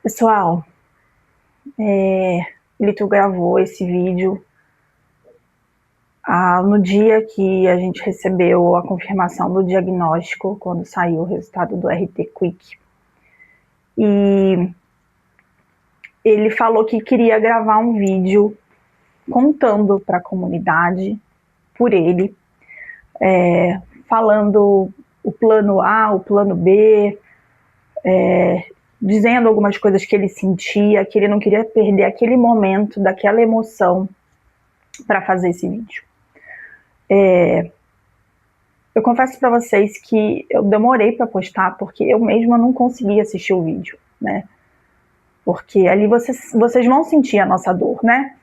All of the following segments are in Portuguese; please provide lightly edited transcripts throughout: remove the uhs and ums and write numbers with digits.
Pessoal, o Lito gravou esse vídeo no dia que a gente recebeu a confirmação do diagnóstico, quando saiu o resultado do RT Quick. E ele falou que queria gravar um vídeo contando para a comunidade, por ele, falando o plano A, o plano B, dizendo algumas coisas que ele sentia, que ele não queria perder aquele momento, daquela emoção para fazer esse vídeo. Eu confesso para vocês que eu demorei para postar, porque eu mesma não consegui assistir o vídeo, né? Porque ali vocês vão sentir a nossa dor, né?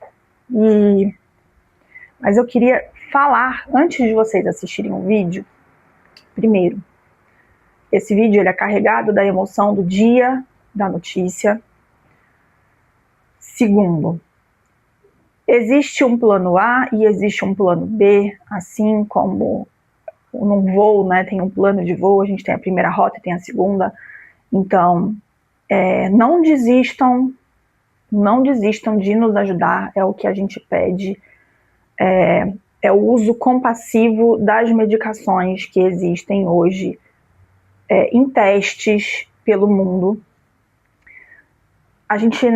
Mas eu queria falar, antes de vocês assistirem o vídeo, primeiro, esse vídeo ele é carregado da emoção do dia da notícia. Segundo, existe um plano A e existe um plano B, assim como num voo, né, tem um plano de voo, a gente tem a primeira rota e tem a segunda. Então, não desistam de nos ajudar, é o que a gente pede. É o uso compassivo das medicações que existem hoje em testes pelo mundo. A gente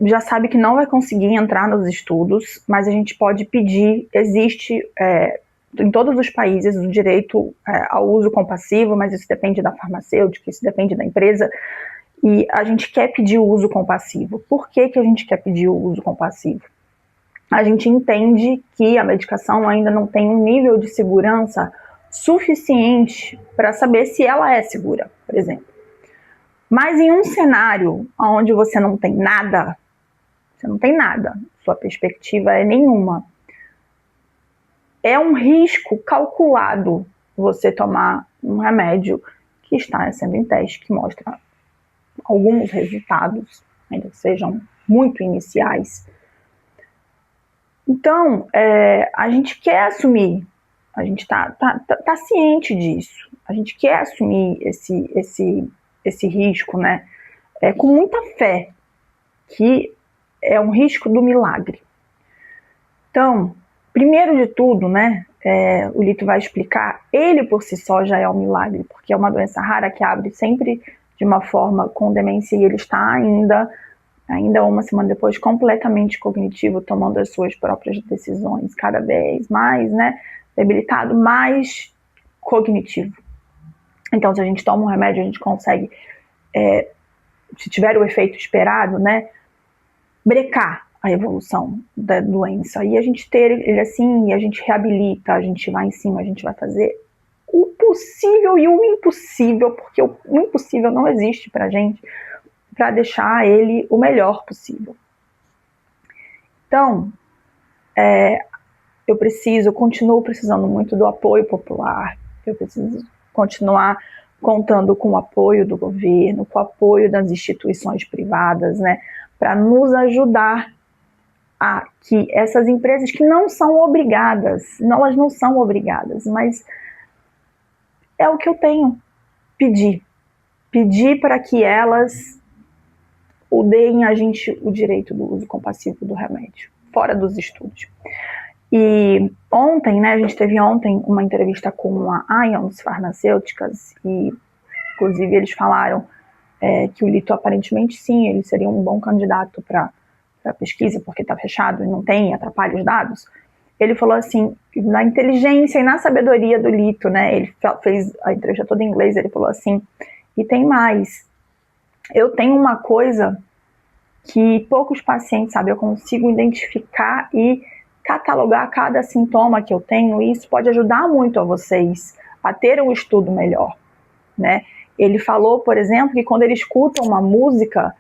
já sabe que não vai conseguir entrar nos estudos, mas a gente pode pedir, existe em todos os países o direito ao uso compassivo, mas isso depende da farmacêutica, isso depende da empresa, e a gente quer pedir o uso compassivo. Por que a gente quer pedir o uso compassivo? A gente entende que a medicação ainda não tem um nível de segurança suficiente para saber se ela é segura, por exemplo. Mas em um cenário onde você não tem nada, sua perspectiva é nenhuma, é um risco calculado você tomar um remédio que está sendo em teste, que mostra alguns resultados, ainda que sejam muito iniciais. Então, a gente quer assumir, a gente tá ciente disso, a gente quer assumir esse risco, né? Com muita fé, que é um risco do milagre. Então, primeiro de tudo, né, o Lito vai explicar, ele por si só já é um milagre, porque é uma doença rara que abre sempre de uma forma com demência e ele está ainda uma semana depois completamente cognitivo, tomando as suas próprias decisões, cada vez mais, né, debilitado, mais cognitivo. Então, se a gente toma um remédio, a gente consegue, se tiver o efeito esperado, né, brecar a evolução da doença. E a gente ter ele assim, e a gente reabilita, a gente vai em cima, a gente vai fazer o possível e o impossível, porque o impossível não existe pra gente, para deixar ele o melhor possível. Então, eu continuo precisando muito do apoio popular, eu preciso continuar contando com o apoio do governo, com o apoio das instituições privadas, né, para nos ajudar a que essas empresas que não são obrigadas, elas não são obrigadas, mas é o que eu tenho, pedir para que elas deem a gente o direito do uso compassivo do remédio, fora dos estudos. E ontem, né, a gente teve ontem uma entrevista com a Ions Farmacêuticas e, inclusive, eles falaram que o Lito, aparentemente, sim, ele seria um bom candidato para pesquisa, porque está fechado e não tem, atrapalha os dados. Ele falou assim, na inteligência e na sabedoria do Lito, né, ele fez a entrevista toda em inglês, ele falou assim, e tem mais, eu tenho uma coisa que poucos pacientes sabem, eu consigo identificar e catalogar cada sintoma que eu tenho, e isso pode ajudar muito a vocês a ter um estudo melhor, né? Ele falou, por exemplo, que quando ele escuta uma música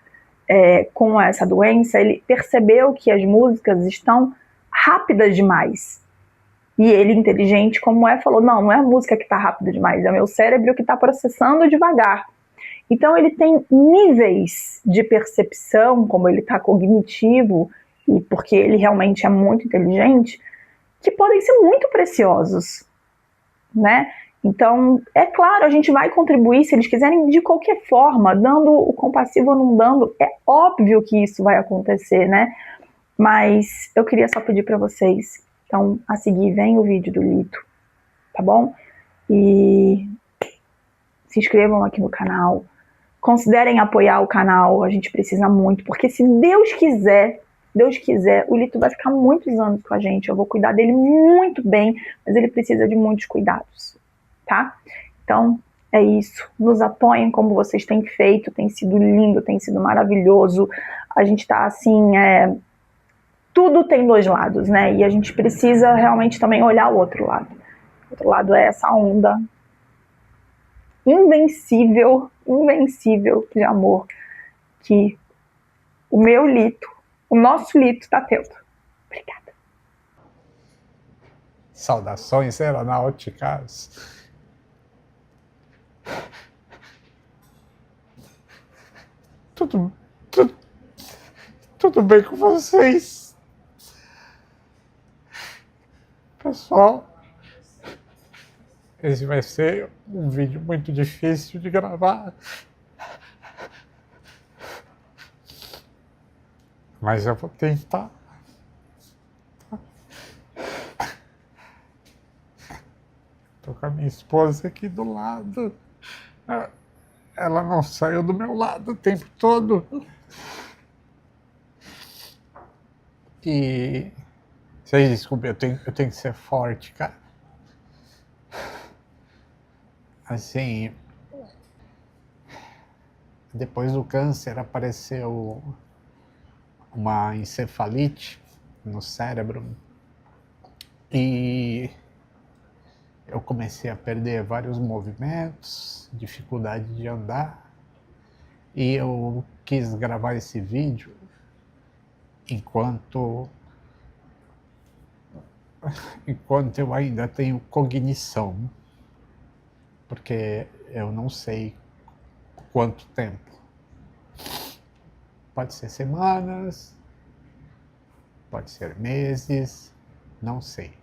com essa doença, ele percebeu que as músicas estão rápidas demais. E ele, inteligente como falou, não é a música que está rápida demais, é o meu cérebro que está processando devagar. Então ele tem níveis de percepção, como ele está cognitivo, e porque ele realmente é muito inteligente, que podem ser muito preciosos, né? Então, é claro, a gente vai contribuir, se eles quiserem, de qualquer forma, dando o compassivo ou não dando, é óbvio que isso vai acontecer, né? Mas eu queria só pedir para vocês, então, a seguir, vem o vídeo do Lito, tá bom? E se inscrevam aqui no canal, considerem apoiar o canal, a gente precisa muito, porque se Deus quiser, o Lito vai ficar muitos anos com a gente, eu vou cuidar dele muito bem, mas ele precisa de muitos cuidados, tá? Então, é isso, nos apoiem como vocês têm feito, tem sido lindo, tem sido maravilhoso, a gente tá assim, tudo tem dois lados, né, e a gente precisa realmente também olhar o outro lado. O outro lado é essa onda invencível de amor que o meu Lito, o nosso Lito tá tendo. Obrigada. Saudações aeronáuticas. Tudo bem com vocês? Pessoal, esse vai ser um vídeo muito difícil de gravar. Mas eu vou tentar. Tô com a minha esposa aqui do lado. Ela não saiu do meu lado o tempo todo. E vocês desculpem, eu tenho que ser forte, cara. Assim, depois do câncer apareceu uma encefalite no cérebro e eu comecei a perder vários movimentos, dificuldade de andar, e eu quis gravar esse vídeo enquanto eu ainda tenho cognição, porque eu não sei quanto tempo. Pode ser semanas, pode ser meses, não sei.